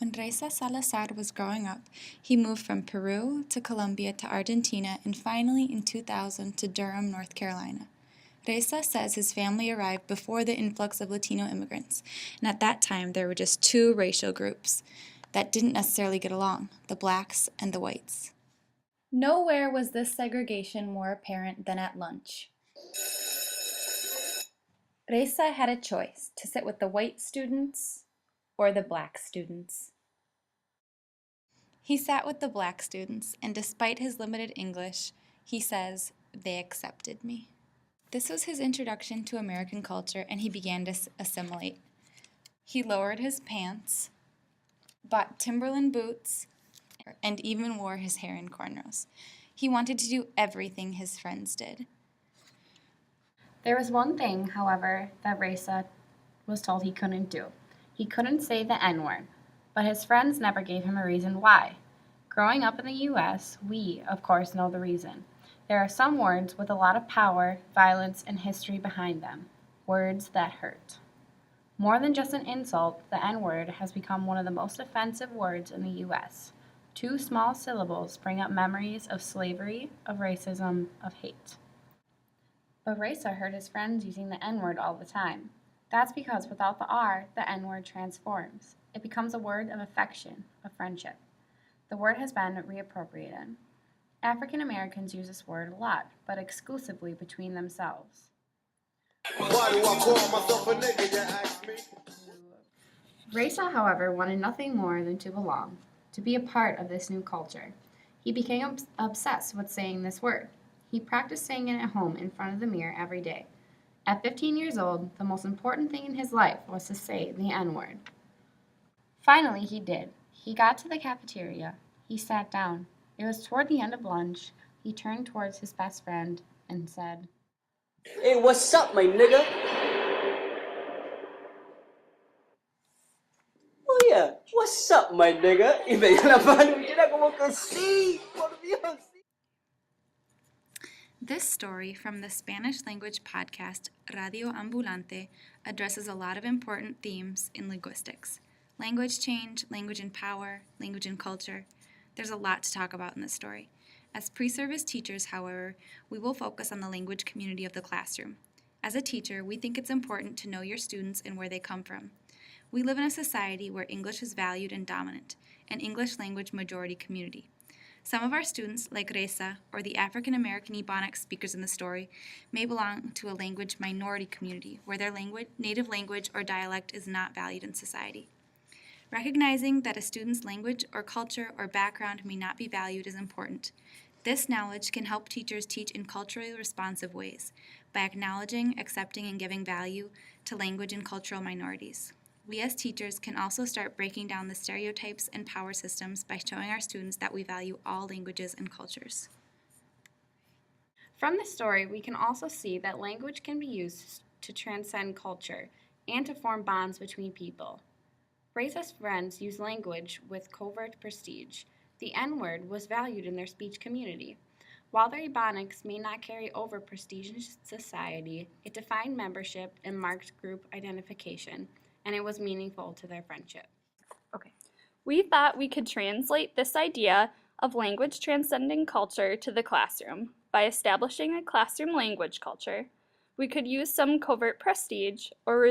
When Reza Salazar was growing up, he moved from Peru to Colombia to Argentina and finally in 2000 to Durham, North Carolina. Reza says his family arrived before the influx of Latino immigrants, and at that time there were just two racial groups that didn't necessarily get along, the blacks and the whites. Nowhere was this segregation more apparent than at lunch. Reza had a choice to sit with the white students or the black students. He sat with the black students, and despite his limited English, he says, they accepted me. This was his introduction to American culture, and he began to assimilate. He lowered his pants, bought Timberland boots, and even wore his hair in cornrows. He wanted to do everything his friends did. There was one thing, however, that Reza was told he couldn't do. He couldn't say the N-word, but his friends never gave him a reason why. Growing up in the U.S., we, of course, know the reason. There are some words with a lot of power, violence, and history behind them. Words that hurt. More than just an insult, the N-word has become one of the most offensive words in the U.S. 2 small syllables bring up memories of slavery, of racism, of hate. But Reza heard his friends using the N-word all the time. That's because without the R, the N-word transforms. It becomes a word of affection, of friendship. The word has been reappropriated. African Americans use this word a lot, but exclusively between themselves. Why do I call myself a nigga, you ask me? Reza, however, wanted nothing more than to belong, to be a part of this new culture. He became obsessed with saying this word. He practiced saying it at home in front of the mirror every day. At 15 years old, the most important thing in his life was to say the N-word. Finally, he did. He got to the cafeteria. He sat down. It was toward the end of lunch. He turned towards his best friend and said, "Hey, what's up, my nigga?" Oh yeah, what's up, my nigga? Y me dio la mano y era como que sí, por Dios. This story from the Spanish language podcast Radio Ambulante addresses a lot of important themes in linguistics. Language change, language and power, language and culture. There's a lot to talk about in this story. As pre-service teachers, however, we will focus on the language community of the classroom. As a teacher, we think it's important to know your students and where they come from. We live in a society where English is valued and dominant, an English language majority community. Some of our students, like Reza, or the African American Ebonics speakers in the story, may belong to a language minority community where their native language or dialect is not valued in society. Recognizing that a student's language or culture or background may not be valued is important. This knowledge can help teachers teach in culturally responsive ways by acknowledging, accepting, and giving value to language and cultural minorities. We as teachers can also start breaking down the stereotypes and power systems by showing our students that we value all languages and cultures. From this story, we can also see that language can be used to transcend culture and to form bonds between people. Reza's friends use language with covert prestige. The N-word was valued in their speech community. While their Ebonics may not carry over prestige in society, it defined membership and marked group identification, and it was meaningful to their friendship. Okay. We thought we could translate this idea of language transcending culture to the classroom by establishing a classroom language culture. We could use some covert prestige or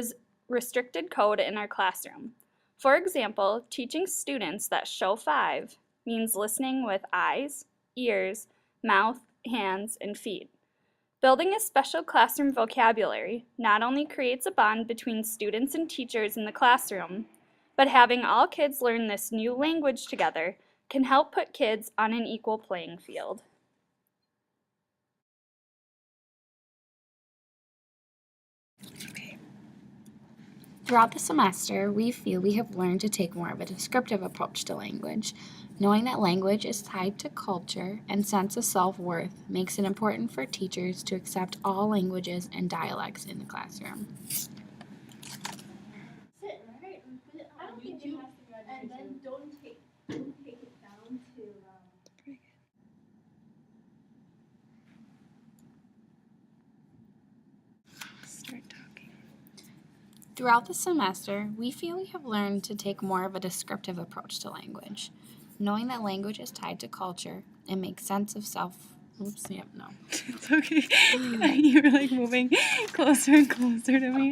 restricted code in our classroom. For example, teaching students that show 5 means listening with eyes, ears, mouth, hands, and feet. Building a special classroom vocabulary not only creates a bond between students and teachers in the classroom, but having all kids learn this new language together can help put kids on an equal playing field. Throughout the semester, we feel we have learned to take more of a descriptive approach to language. Knowing that language is tied to culture and sense of self-worth makes it important for teachers to accept all languages and dialects in the classroom. Sit, right? And put it on YouTube, and then don't take it down to. Start talking. Throughout the semester, we feel we have learned to take more of a descriptive approach to language, knowing that language is tied to culture and makes sense of self. Oops, yep, no. It's okay. You were like moving closer and closer to me.